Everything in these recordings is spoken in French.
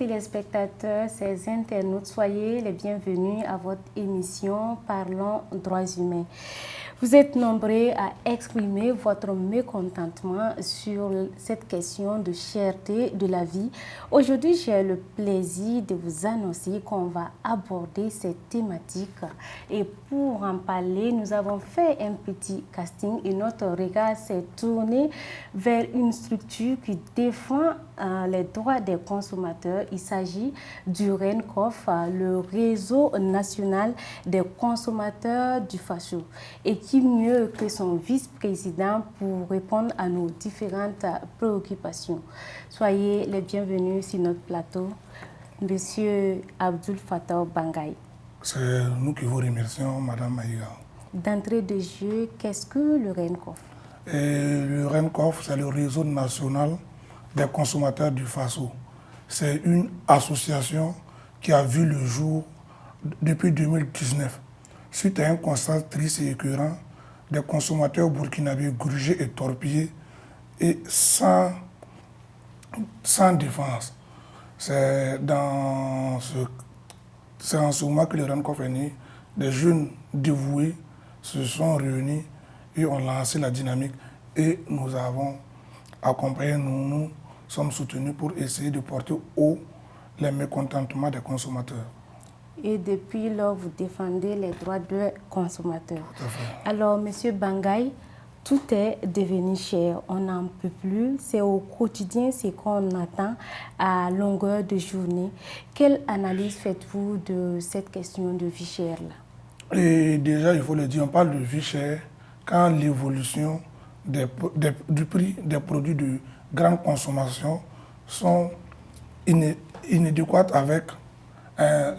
téléspectateurs, chers internautes, soyez les bienvenus à votre émission Parlons droits humains. Vous êtes nombreux à exprimer votre mécontentement sur cette question de cherté de la vie. Aujourd'hui, j'ai le plaisir de vous annoncer qu'on va aborder cette thématique. Et pour en parler, nous avons fait un petit casting et notre regard s'est tourné vers une structure qui défend les droits des consommateurs. Il s'agit du RENCOF, le réseau national des consommateurs du FASO. Et qui mieux que son vice-président pour répondre à nos différentes préoccupations. Soyez les bienvenus sur notre plateau, Monsieur Abdul Fattah Bangaye. C'est nous qui vous remercions, Madame Maïga. D'entrée de jeu, qu'est-ce que le RENCOF? Le RENCOF, c'est le réseau national des consommateurs du FASO. C'est une association qui a vu le jour depuis 2019. Suite à un constat triste et écœurant, des consommateurs burkinabés grugés et torpillés et sans défense. C'est en ce moment que le RENCOF est né. Des jeunes dévoués se sont réunis et ont lancé la dynamique. Et nous avons accompagné, nous sommes soutenus pour essayer de porter haut les mécontentements des consommateurs. Et depuis lors, vous défendez les droits des consommateurs. Tout à fait. Alors, Monsieur Bangaye, tout est devenu cher. On n'en peut plus. C'est au quotidien ce qu'on attend à longueur de journée. Quelle analyse faites-vous de cette question de vie chère là? Et déjà, il faut le dire, on parle de vie chère quand l'évolution du prix des produits de grande consommation sont inadéquates avec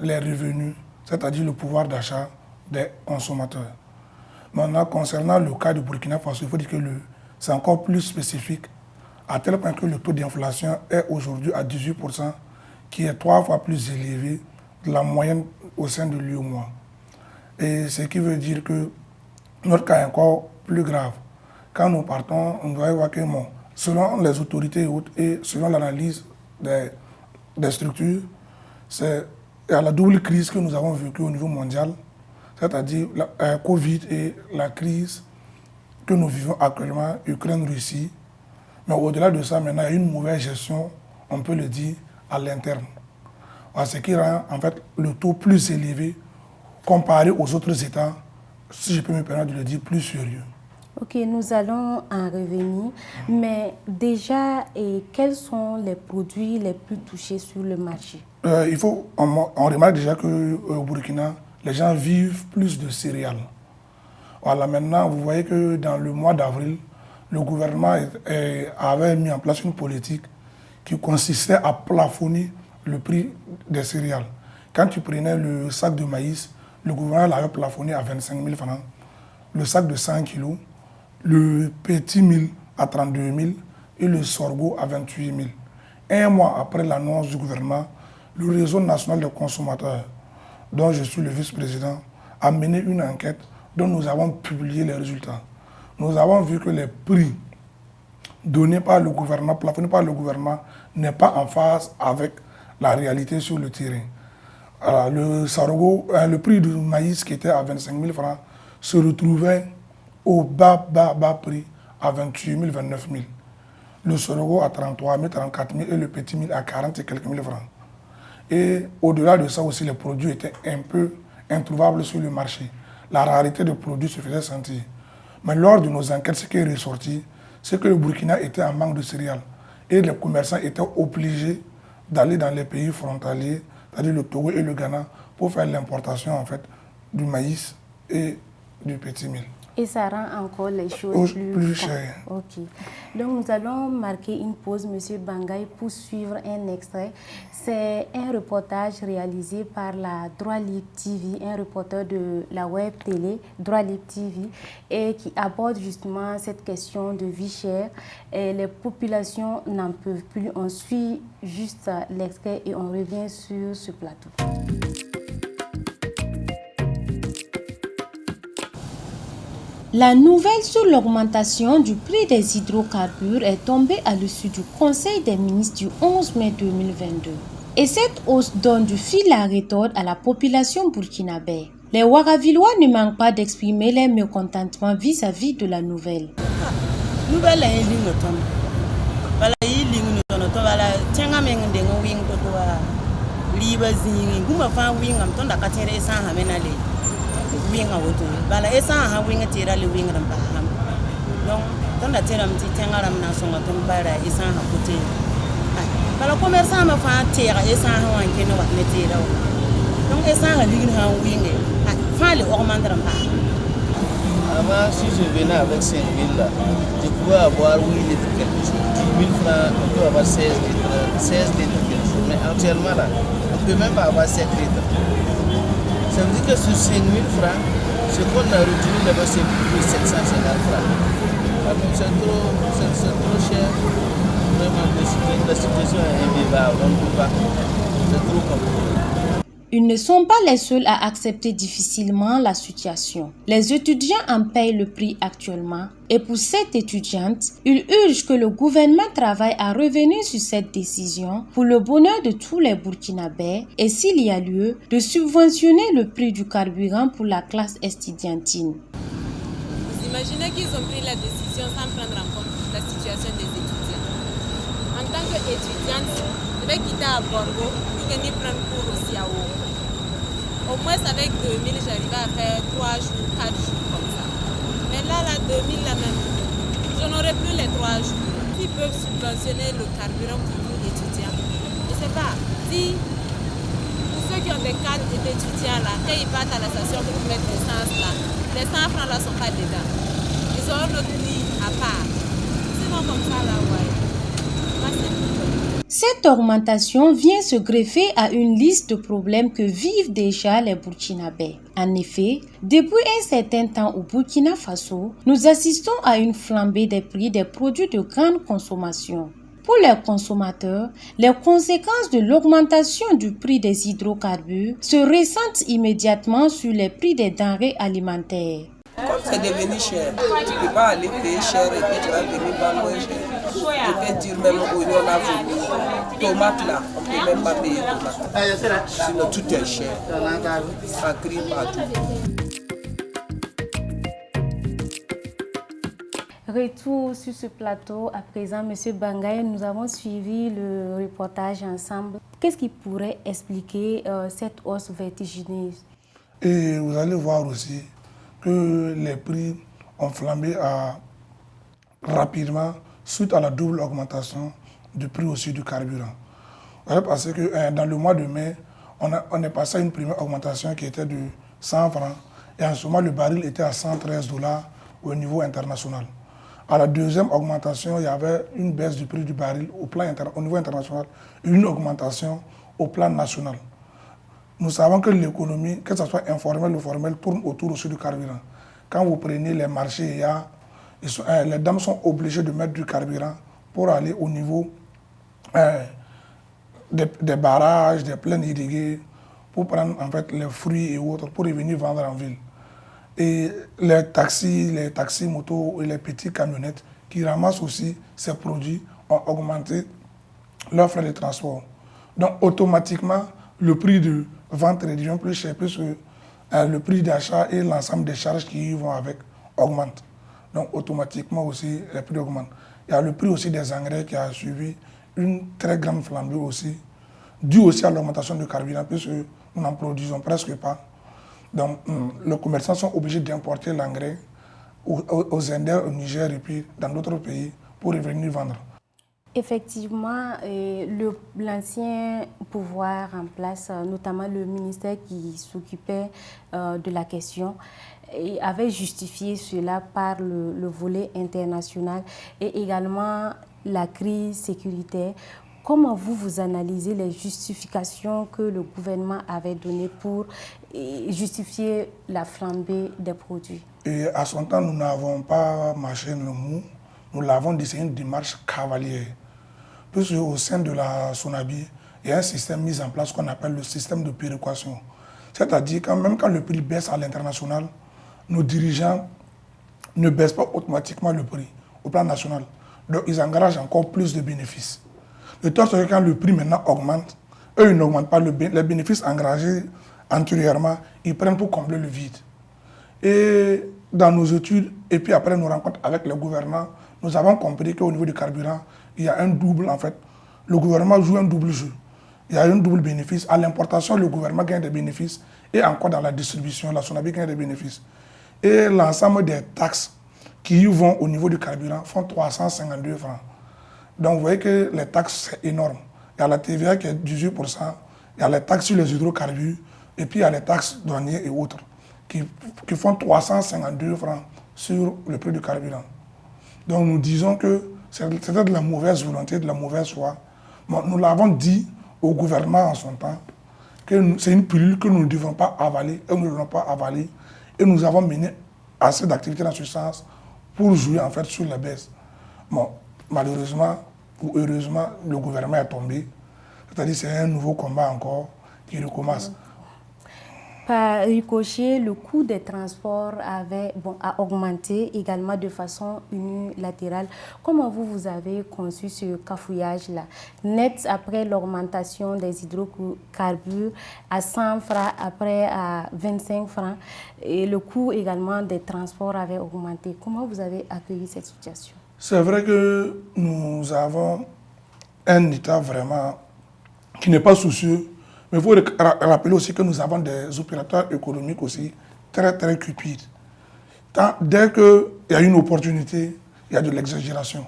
les revenus, c'est-à-dire le pouvoir d'achat des consommateurs. Maintenant, concernant le cas du Burkina Faso, il faut dire que c'est encore plus spécifique, à tel point que le taux d'inflation est aujourd'hui à 18%, qui est 3 fois plus élevé que la moyenne au sein de l'UEMOA. Et ce qui veut dire que notre cas est encore plus grave. Quand nous partons, on doit voir que, selon les autorités et autres, et selon l'analyse des structures, c'est à la double crise que nous avons vécue au niveau mondial, c'est-à-dire la Covid et la crise que nous vivons actuellement, Ukraine-Russie. Mais au-delà de ça, maintenant, il y a une mauvaise gestion, on peut le dire, à l'interne. Ce qui rend en fait le taux plus élevé comparé aux autres États, si je peux me permettre de le dire, plus sérieux. Ok, nous allons en revenir, mais déjà, quels sont les produits les plus touchés sur le marché? On remarque déjà qu'au Burkina, les gens vivent plus de céréales. Voilà, maintenant, vous voyez que dans le mois d'avril, le gouvernement avait mis en place une politique qui consistait à plafonner le prix des céréales. Quand tu prenais le sac de maïs, le gouvernement l'avait plafonné à 25 000 francs. Le sac de 100 kilos, le petit mil à 32 000 et le sorgho à 28 000. Un mois après l'annonce du gouvernement, le réseau national des consommateurs, dont je suis le vice-président, a mené une enquête dont nous avons publié les résultats. Nous avons vu que les prix donnés par le gouvernement, plafonnés par le gouvernement, n'est pas en phase avec la réalité sur le terrain. Alors, le sorgho, le prix du maïs qui était à 25 000 francs se retrouvait au bas prix à 28 000, 29 000. Le sorgho à 33 000, 34 000 et le petit mil à 40 et quelques mille francs. Et au-delà de ça aussi, les produits étaient un peu introuvables sur le marché. La rareté des produits se faisait sentir. Mais lors de nos enquêtes, ce qui est ressorti, c'est que le Burkina était en manque de céréales. Et les commerçants étaient obligés d'aller dans les pays frontaliers, c'est-à-dire le Togo et le Ghana, pour faire l'importation en fait, du maïs et du petit mil. Et ça rend encore les choses plus chères. Ok. Donc nous allons marquer une pause, Monsieur Bangaye, pour suivre un extrait. C'est un reportage réalisé par la Droit Libre TV, un reporter de la web télé Droit Libre TV, et qui aborde justement cette question de vie chère. Et les populations n'en peuvent plus. On suit juste l'extrait et on revient sur ce plateau. La nouvelle sur l'augmentation du prix des hydrocarbures est tombée à l'issue du Conseil des ministres du 11 mai 2022. Et cette hausse donne du fil à retordre à la population burkinabé. Les Ouagavillois ne manquent pas d'exprimer leur mécontentement vis-à-vis de la nouvelle. Nouvelle est ligne automne. Voilà, il ligne automne. Voilà, tiens à m'en donner un wing de toi. Libre zing, gouma fa wing am ton da katere sa ha menale. Wing a woto. Voilà, esa ha wing tira le wing ram ba ham. Donc, ton da tira mti tiens à ram na songa ton bara esa ha côté. Voilà, commerçant ma fa tira esa ha wan keno wa metira. Donc, esa ha ligne ha wing. Fa le augmente ram ba. Avant, si je venais avec 5 000 là, je pouvais avoir 8 litres quelque chose. 10 000 francs, on peut avoir 16 litres quelque chose. Mais actuellement là, on ne peut même pas avoir 7 litres. Ça veut dire que sur 5 000 francs, ce qu'on a retenu là-bas, c'est plus de 750 francs. Donc c'est trop cher. Vraiment, la situation est invivable. On ne peut pas. C'est trop compliqué. Ils ne sont pas les seuls à accepter difficilement la situation. Les étudiants en payent le prix actuellement et pour cette étudiante, ils urgent que le gouvernement travaille à revenir sur cette décision pour le bonheur de tous les Burkinabés et s'il y a lieu, de subventionner le prix du carburant pour la classe estudiantine. Vous imaginez qu'ils ont pris la décision sans prendre en compte la situation des étudiants. En tant qu'étudiante, je vais quitter à Borgo pour venir prendre cours aussi à Ouro. Au moins avec 2000, j'arrivais à faire 3 jours, 4 jours comme ça. Mais là, 2000, là même, je n'aurai plus les 3 jours. Ils peuvent subventionner le carburant pour nous étudiants. Je ne sais pas, si pour ceux qui ont des cadres d'étudiants là, quand ils partent à la station pour mettre l'essence là, les 100 francs là ne sont pas dedans. Ils auront notre prix à part. Sinon comme ça là, ouais. Moi, c'est tout. Cette augmentation vient se greffer à une liste de problèmes que vivent déjà les Burkinabés. En effet, depuis un certain temps au Burkina Faso, nous assistons à une flambée des prix des produits de grande consommation. Pour les consommateurs, les conséquences de l'augmentation du prix des hydrocarbures se ressentent immédiatement sur les prix des denrées alimentaires. Comme c'est devenu cher, tu ne peux pas aller payer cher et puis tu vas venir vendre moins cher. Je peux dire même oignon là, tomate là, on ne peut même pas payer tomate. Sinon tout est cher. Ça crie partout. Retour sur ce plateau à présent, Monsieur Bangaye, nous avons suivi le reportage ensemble. Qu'est-ce qui pourrait expliquer cette hausse vertigineuse? Et vous allez voir aussi que les prix ont flambé rapidement suite à la double augmentation du prix aussi du carburant. Parce que dans le mois de mai, on est passé à une première augmentation qui était de 100 francs et en ce moment le baril était à 113 $ au niveau international. À la deuxième augmentation, il y avait une baisse du prix du baril au niveau international et une augmentation au plan national. Nous savons que l'économie, que ce soit informelle ou formelle, tourne autour aussi du carburant. Quand vous prenez les marchés, les dames sont obligées de mettre du carburant pour aller au niveau des barrages, des plaines irriguées, pour prendre en fait les fruits et autres, pour y venir vendre en ville. Et les taxis motos et les petites camionnettes qui ramassent aussi ces produits ont augmenté leurs frais de transport. Donc automatiquement, le prix de vente devient plus cher puisque le prix d'achat et l'ensemble des charges qui y vont avec augmentent. Donc automatiquement aussi, les prix augmentent. Il y a le prix aussi des engrais qui a suivi une très grande flambée aussi, due aussi à l'augmentation du carburant puisque nous n'en produisons presque pas. Donc les commerçants sont obligés d'importer l'engrais aux Indes, au Niger et puis dans d'autres pays pour revenir vendre. Effectivement, l'ancien pouvoir en place, notamment le ministère qui s'occupait de la question, avait justifié cela par le volet international et également la crise sécuritaire. Comment vous analysez les justifications que le gouvernement avait données pour justifier la flambée des produits? Et à son temps, nous n'avons pas marché le mou, nous l'avons décidé une démarche cavalière. Puisque au sein de la SONABI, il y a un système mis en place qu'on appelle le système de péréquation. C'est-à-dire que même quand le prix baisse à l'international, nos dirigeants ne baissent pas automatiquement le prix au plan national. Donc ils engagent encore plus de bénéfices. De sorte que quand le prix maintenant augmente, eux, ils n'augmentent pas les bénéfices engagés antérieurement, ils prennent pour combler le vide. Et dans nos études, et puis après nos rencontres avec les gouvernants, nous avons compris qu'au niveau du carburant, il y a un double, en fait. Le gouvernement joue un double jeu. Il y a un double bénéfice. À l'importation, le gouvernement gagne des bénéfices. Et encore dans la distribution, la SONABI gagne des bénéfices. Et l'ensemble des taxes qui y vont au niveau du carburant font 352 francs. Donc vous voyez que les taxes, c'est énorme. Il y a la TVA qui est 18%, il y a les taxes sur les hydrocarbures, et puis il y a les taxes douanières et autres, qui font 352 francs sur le prix du carburant. Donc nous disons que c'était de la mauvaise volonté, de la mauvaise foi. Bon, nous l'avons dit au gouvernement en son temps, que c'est une pilule que nous ne devons pas avaler, et nous ne devons pas avaler. Et nous avons mené assez d'activités dans ce sens pour jouer en fait sur la baisse. Bon, malheureusement ou heureusement, le gouvernement est tombé. C'est-à-dire que c'est un nouveau combat encore qui recommence. Par ricochet, le coût des transports a augmenté également de façon unilatérale. Comment vous avez conçu ce cafouillage-là? Net après l'augmentation des hydrocarbures à 100 francs, après à 25 francs, et le coût également des transports avait augmenté. Comment vous avez accueilli cette situation? C'est vrai que nous avons un État vraiment qui n'est pas soucieux. Mais il faut rappeler aussi que nous avons des opérateurs économiques aussi très très cupides. Dès qu'il y a une opportunité, il y a de l'exagération.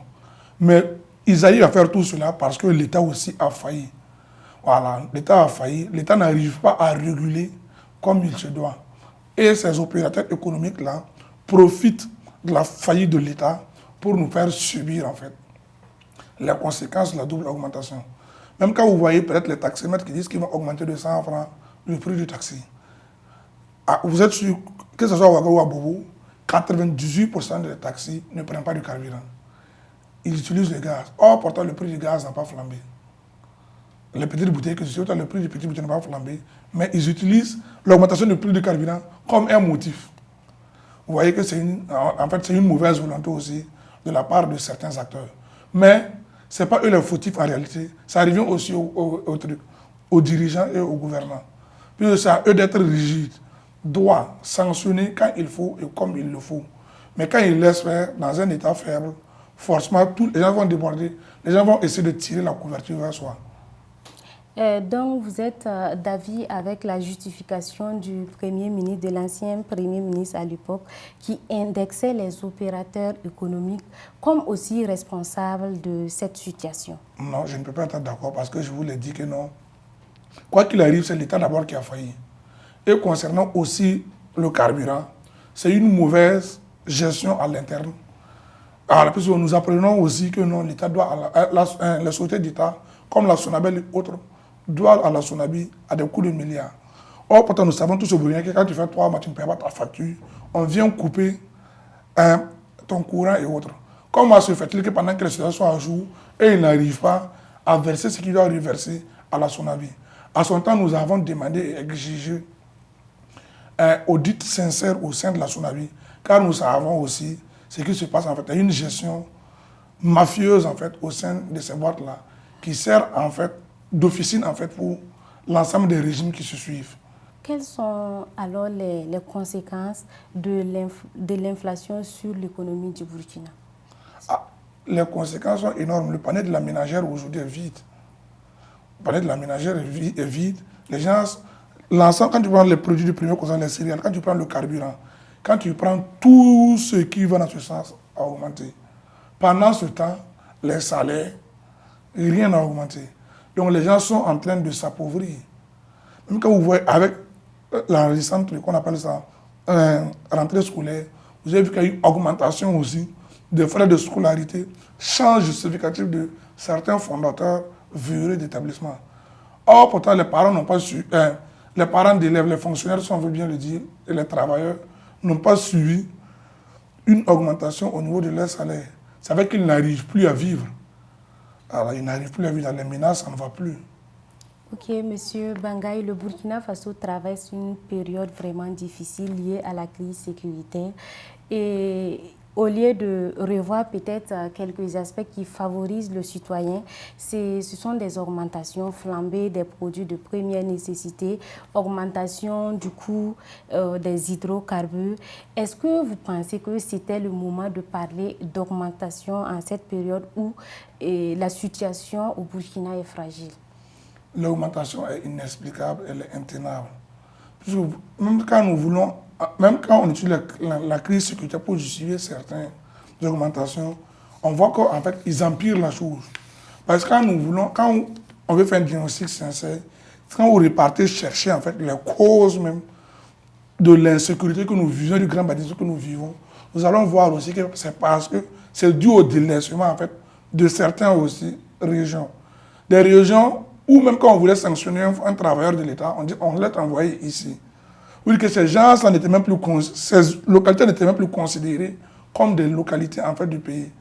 Mais ils arrivent à faire tout cela parce que l'État aussi a failli. Voilà, l'État a failli, l'État n'arrive pas à réguler comme il se doit. Et ces opérateurs économiques-là profitent de la faillite de l'État pour nous faire subir en fait les conséquences de la double augmentation. Même quand vous voyez peut-être les taximètres qui disent qu'ils vont augmenter de 100 francs le prix du taxi. Ah, vous êtes sûr que ce soit à Ouagadougou ou à Bobo, 98% des taxis ne prennent pas du carburant. Ils utilisent le gaz. Or, pourtant, le prix du gaz n'a pas flambé. Les petites bouteilles que je suis, le prix des petites bouteilles n'a pas flambé. Mais ils utilisent l'augmentation du prix du carburant comme un motif. Vous voyez que c'est une mauvaise volonté aussi de la part de certains acteurs. Mais ce n'est pas eux les fautifs en réalité. Ça revient aussi aux dirigeants et aux gouvernants. Puis c'est à eux d'être rigides, doivent sanctionner quand il faut et comme il le faut. Mais quand ils laissent faire dans un état faible, forcément, les gens vont déborder. Les gens vont essayer de tirer la couverture vers soi. Donc, vous êtes d'avis avec la justification du Premier ministre, de l'ancien Premier ministre à l'époque, qui indexait les opérateurs économiques comme aussi responsables de cette situation? Non, je ne peux pas être d'accord parce que je vous l'ai dit que non. Quoi qu'il arrive, c'est l'État d'abord qui a failli. Et concernant aussi le carburant, c'est une mauvaise gestion à l'interne. Alors, nous apprenons aussi que non, l'État doit, les sociétés d'État, comme la SONABEL et autres, doit à la SONABI à des coûts de milliards. Or, pourtant, nous savons tous au Burkina que quand tu fais 3 mois, tu ne payes pas ta facture, on vient couper ton courant et autres. Comment se fait-il que pendant que les situations sont à jour, et ils n'arrivent pas à verser ce qu'ils doivent reverser à la SONABI? À son temps, nous avons demandé et exigé un audit sincère au sein de la SONABI, car nous savons aussi ce qui se passe en fait. Il y a une gestion mafieuse en fait au sein de ces boîtes-là, qui sert en fait d'officine en fait pour l'ensemble des régimes qui se suivent. Quelles sont alors les conséquences de l'inflation sur l'économie du Burkina? Les conséquences sont énormes. Le panier de la ménagère aujourd'hui est vide. Le panier de la ménagère est vide. Les gens, l'ensemble, quand tu prends les produits du premier concerne les céréales, quand tu prends le carburant, quand tu prends tout ce qui va dans ce sens, a augmenté. Pendant ce temps, les salaires, rien n'a augmenté. Donc les gens sont en train de s'appauvrir. Même quand vous voyez avec la récente, qu'on appelle ça, rentrée scolaire, vous avez vu qu'il y a eu une augmentation aussi des frais de scolarité, change justificatif de certains fondateurs véreux d'établissements. Or, pourtant, les parents n'ont pas su, les parents d'élèves, les fonctionnaires, si on veut bien le dire, et les travailleurs n'ont pas suivi une augmentation au niveau de leur salaire. Ça veut dire qu'ils n'arrivent plus à vivre. Alors, ils n'arrivent plus à vivre dans les ménages, ça ne va plus. Ok, Monsieur Bangaï, le Burkina Faso traverse une période vraiment difficile liée à la crise sécuritaire. Et au lieu de revoir peut-être quelques aspects qui favorisent le citoyen, ce sont des augmentations flambées des produits de première nécessité, augmentation du coût des hydrocarbures. Est-ce que vous pensez que c'était le moment de parler d'augmentation en cette période où la situation au Burkina est fragile? L'augmentation est inexplicable, elle est intenable. Même quand nous voulons, même quand on utilise la crise sécuritaire pour justifier certaines augmentations, on voit qu'en fait, ils empirent la chose. Parce que quand on veut faire un diagnostic sincère, quand vous repartez chercher en fait les causes même de l'insécurité que nous vivons, du grand banditisme que nous vivons, nous allons voir aussi que c'est parce que c'est dû au délaissement en fait de certaines aussi régions. Des régions où même quand on voulait sanctionner un travailleur de l'État, on dit on l'a envoyé ici. Oui, que ces gens, ces localités n'étaient même plus considérées comme des localités en fait du pays.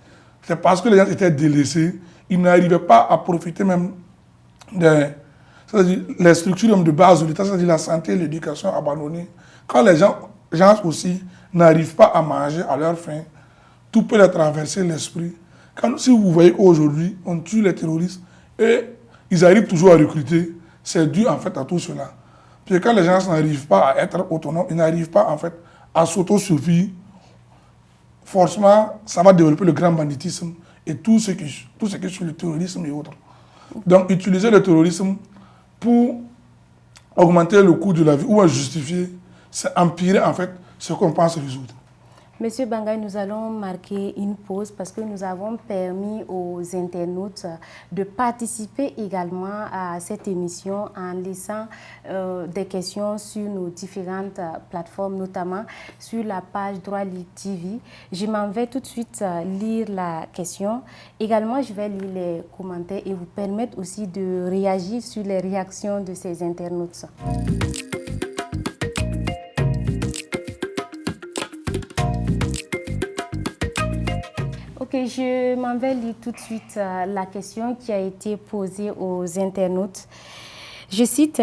C'est parce que les gens étaient délaissés, ils n'arrivaient pas à profiter même c'est-à-dire les structures de base de l'État, c'est-à-dire la santé, l'éducation abandonnées. Quand les gens aussi n'arrivent pas à manger à leur faim, tout peut les traverser l'esprit. Si vous voyez qu'aujourd'hui, on tue les terroristes et ils arrivent toujours à recruter, c'est dû en fait à tout cela. Puis quand les gens n'arrivent pas à être autonomes, ils n'arrivent pas en fait à s'autosuffire, forcément, ça va développer le grand banditisme et tout ce qui est sur le terrorisme et autres. Donc, utiliser le terrorisme pour augmenter le coût de la vie ou à justifier, c'est empirer en fait ce qu'on pense résoudre. Monsieur Bangaï, nous allons marquer une pause parce que nous avons permis aux internautes de participer également à cette émission en laissant des questions sur nos différentes plateformes, notamment sur la page Droit Libre TV. Je m'en vais tout de suite lire la question. Également, je vais lire les commentaires et vous permettre aussi de réagir sur les réactions de ces internautes. Ok, je m'en vais lire tout de suite la question qui a été posée aux internautes. Je cite,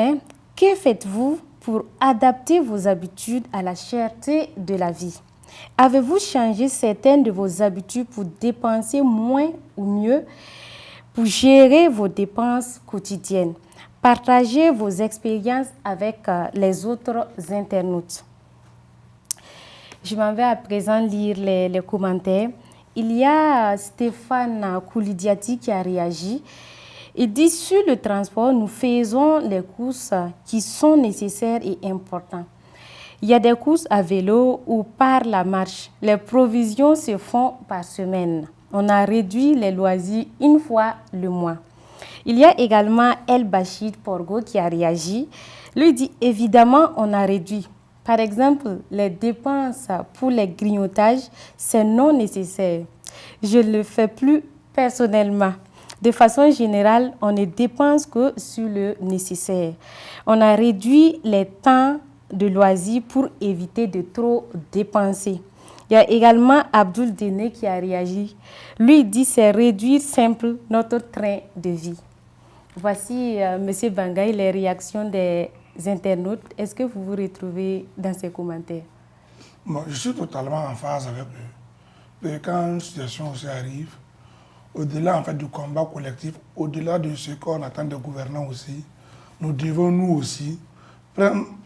que faites-vous pour adapter vos habitudes à la cherté de la vie? Avez-vous changé certaines de vos habitudes pour dépenser moins ou mieux, pour gérer vos dépenses quotidiennes? Partagez vos expériences avec les autres internautes. Je m'en vais à présent lire les commentaires. Il y a Stéphane Koulidiati qui a réagi. Il dit, sur le transport, nous faisons les courses qui sont nécessaires et importantes. Il y a des courses à vélo ou par la marche. Les provisions se font par semaine. On a réduit les loisirs une fois le mois. Il y a également El Bachir Porgo qui a réagi. Lui dit, évidemment, on a réduit. Par exemple, les dépenses pour les grignotages, c'est non nécessaire. Je ne le fais plus personnellement. De façon générale, on ne dépense que sur le nécessaire. On a réduit les temps de loisirs pour éviter de trop dépenser. Il y a également Abdoul Dene qui a réagi. Lui, il dit c'est réduire simple notre train de vie. Voici, M. Bangaï, les réactions des internautes. Est-ce que vous vous retrouvez dans ces commentaires? Bon, je suis totalement en phase avec eux. Et quand une situation aussi arrive, au-delà en fait, du combat collectif, au-delà de ce qu'on attend des gouvernants aussi, nous devons nous aussi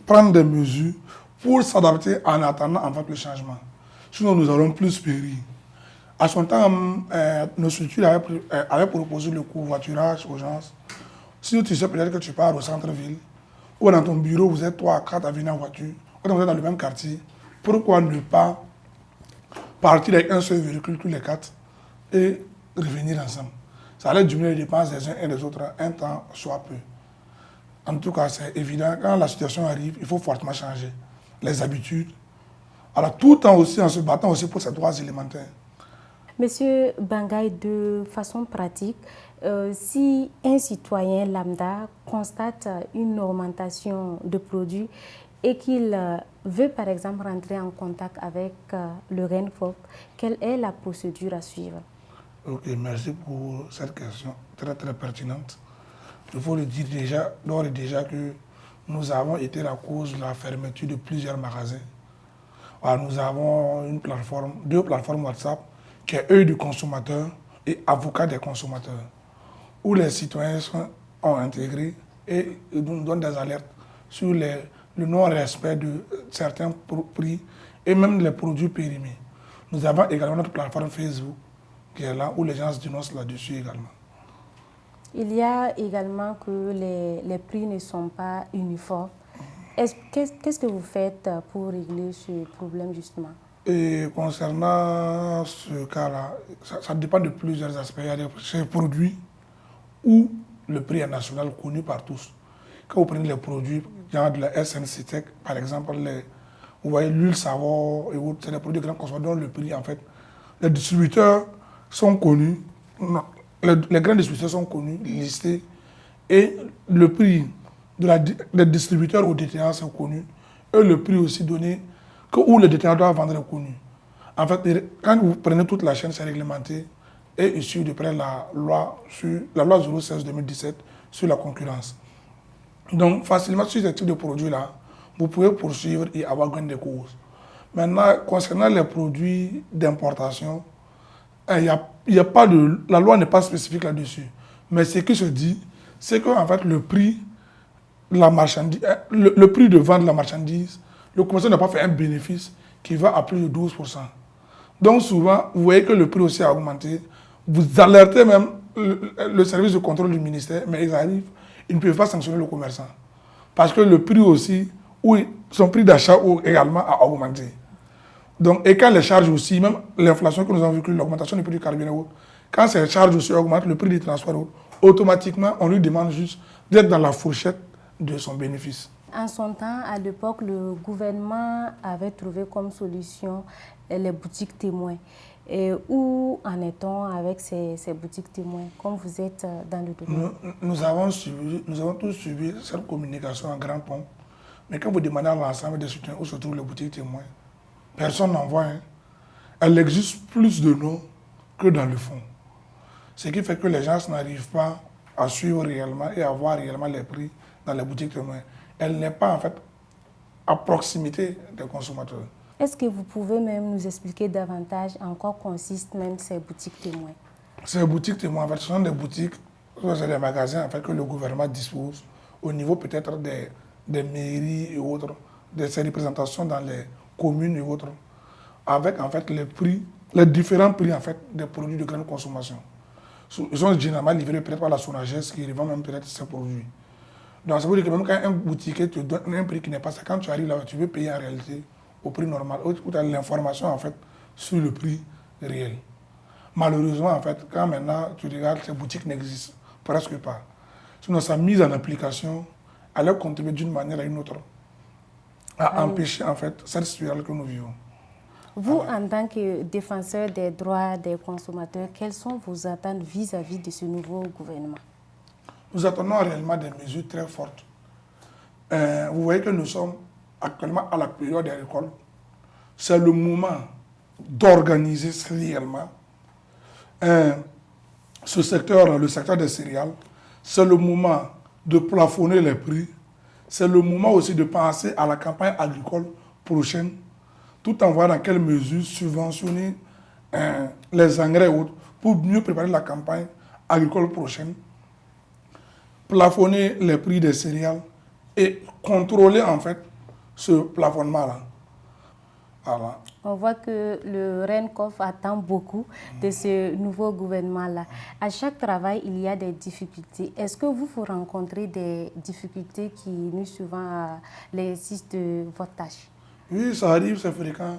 prendre des mesures pour s'adapter en attendant en fait, le changement. Sinon, nous allons plus périr. À son temps, nos structures avaient proposé le covoiturage aux gens. Si tu sais peut-être que tu pars au centre-ville, ou dans ton bureau, vous êtes 3 à 4 à venir en voiture, ou vous êtes dans le même quartier, pourquoi ne pas partir avec un seul véhicule tous les 4 et revenir ensemble? Ça allait diminuer les dépenses des uns et des autres un temps soit peu. En tout cas, c'est évident, quand la situation arrive, il faut fortement changer les habitudes. Alors, tout en aussi en se battant aussi pour ces droits élémentaires. Monsieur Bangaï, de façon pratique, si un citoyen lambda constate une augmentation de produits et qu'il veut par exemple rentrer en contact avec le RENFOP, quelle est la procédure à suivre? Ok, merci pour cette question très très pertinente. Il faut le dire déjà, d'ores et déjà que nous avons été la cause de la fermeture de plusieurs magasins. Alors, nous avons deux plateformes WhatsApp, qui est œil du consommateur et avocat des consommateurs, où les citoyens ont intégré et nous donnent des alertes sur le non-respect de certains prix et même les produits périmés. Nous avons également notre plateforme Facebook qui est là où les gens se dénoncent là-dessus également. Il y a également que les prix ne sont pas uniformes. Qu'est-ce que vous faites pour régler ce problème justement? Et concernant ce cas-là, ça dépend de plusieurs aspects. Il y a des produits où le prix est national connu par tous. Quand vous prenez les produits, genre de la SNCTEC, par exemple, vous voyez l'huile Savon et autres, c'est des produits de grande consommation dont le prix, en fait, les distributeurs sont connus, non, les grands distributeurs sont connus, listés, et le prix des distributeurs aux détaillants sont connus, et le prix aussi donné où le détaillant doit vendre est connu. En fait, quand vous prenez toute la chaîne, c'est réglementé et issu de près la loi 016-2017 sur la concurrence. Donc, facilement, sur ce type de produits-là, vous pouvez poursuivre et avoir gain de cause. Maintenant, concernant les produits d'importation, y a pas de, la loi n'est pas spécifique là-dessus. Mais ce qui se dit, c'est qu'en fait, le prix de vente de la marchandise, le commerçant n'a pas fait un bénéfice qui va à plus de 12%. Donc souvent, vous voyez que le prix aussi a augmenté. Vous alertez même le service de contrôle du ministère, mais ils arrivent, ils ne peuvent pas sanctionner le commerçant. Parce que le prix aussi, son prix d'achat également a augmenté. Donc, et quand les charges aussi, même l'inflation que nous avons vécue, l'augmentation du prix du carburant, quand ces charges aussi augmentent, le prix du transport, automatiquement, on lui demande juste d'être dans la fourchette de son bénéfice. En son temps, à l'époque, le gouvernement avait trouvé comme solution les boutiques témoins. Et où en est-on avec ces boutiques témoins, comme vous êtes dans le domaine? Nous avons tous suivi cette communication en grand pont. Mais quand vous demandez à l'ensemble des citoyens où se trouvent les boutiques témoins, personne n'en voit. Elle existe plus de nom que dans le fond. Ce qui fait que les gens n'arrivent pas à suivre réellement et à voir réellement les prix dans les boutiques témoins. Elle n'est pas en fait à proximité des consommateurs. Est-ce que vous pouvez même nous expliquer davantage en quoi consistent même ces boutiques témoins? Ces boutiques témoins, en fait, ce sont des boutiques, c'est des magasins en fait, que le gouvernement dispose au niveau peut-être des mairies et autres, de ces représentations dans les communes et autres, avec en fait les différents prix en fait des produits de grande consommation. Ils sont généralement livrés peut-être par la Sonagès qui revend même peut-être ces produits. Donc ça veut dire que même quand un boutiquier te donne un prix qui n'est pas ça, quand tu arrives là, tu veux payer en réalité au prix normal, où tu as l'information en fait sur le prix réel. Malheureusement, en fait, quand maintenant tu regardes, ces boutiques n'existent presque pas. Sinon, sa mise en application allait contribuer d'une manière à une autre à empêcher en fait cette spirale que nous vivons. Vous, en tant que défenseur des droits des consommateurs, quelles sont vos attentes vis-à-vis de ce nouveau gouvernement? Nous attendons réellement des mesures très fortes. Vous voyez que nous sommes actuellement à la période des récoltes. C'est le moment d'organiser réellement ce secteur, le secteur des céréales. C'est le moment de plafonner les prix. C'est le moment aussi de penser à la campagne agricole prochaine, tout en voyant dans quelle mesure subventionner les engrais autres pour mieux préparer la campagne agricole prochaine, plafonner les prix des céréales et contrôler en fait ce plafonnement-là. Voilà. On voit que le RENCOF attend beaucoup de ce nouveau gouvernement-là. À chaque travail, il y a des difficultés. Est-ce que vous rencontrez des difficultés qui nuisent souvent à l'exercice de votre tâche? Oui, ça arrive, c'est fréquent.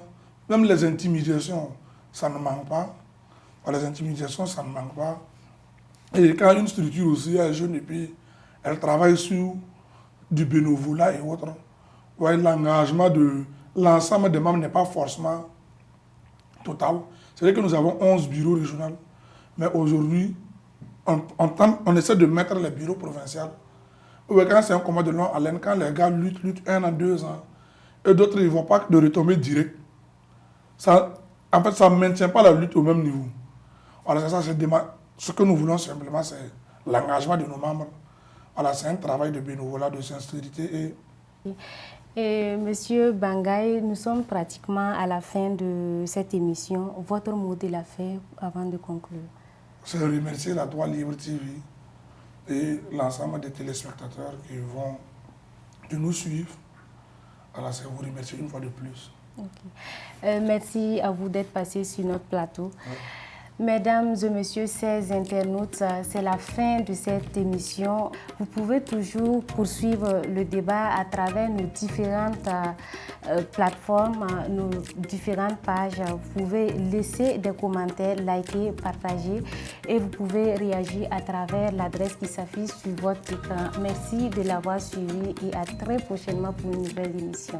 Même les intimidations, ça ne manque pas. Les intimidations, ça ne manque pas. Et quand une structure aussi est jeune et puis elle travaille sur du bénévolat et autres, l'engagement de l'ensemble des membres n'est pas forcément total. C'est vrai que nous avons 11 bureaux régionaux, mais aujourd'hui, on essaie de mettre les bureaux provinciaux. Quand c'est un combat de longue haleine, quand les gars luttent 1 an, 2 ans, et d'autres ne vont pas de retombées directes, en fait, ça ne maintient pas la lutte au même niveau. Voilà, ce que nous voulons simplement, c'est l'engagement de nos membres. Voilà, c'est un travail de bénévolat, de sincérité et Et Monsieur Bangay, nous sommes pratiquement à la fin de cette émission. Votre mot de la fin avant de conclure. Je remercie la 3 Libre TV et l'ensemble des téléspectateurs qui nous suivent. Alors, je vous remercie une fois de plus. Okay. Merci à vous d'être passé sur notre plateau. Ouais. Mesdames et messieurs, chers internautes, c'est la fin de cette émission. Vous pouvez toujours poursuivre le débat à travers nos différentes plateformes, nos différentes pages. Vous pouvez laisser des commentaires, liker, partager et vous pouvez réagir à travers l'adresse qui s'affiche sur votre écran. Merci de l'avoir suivi et à très prochainement pour une nouvelle émission.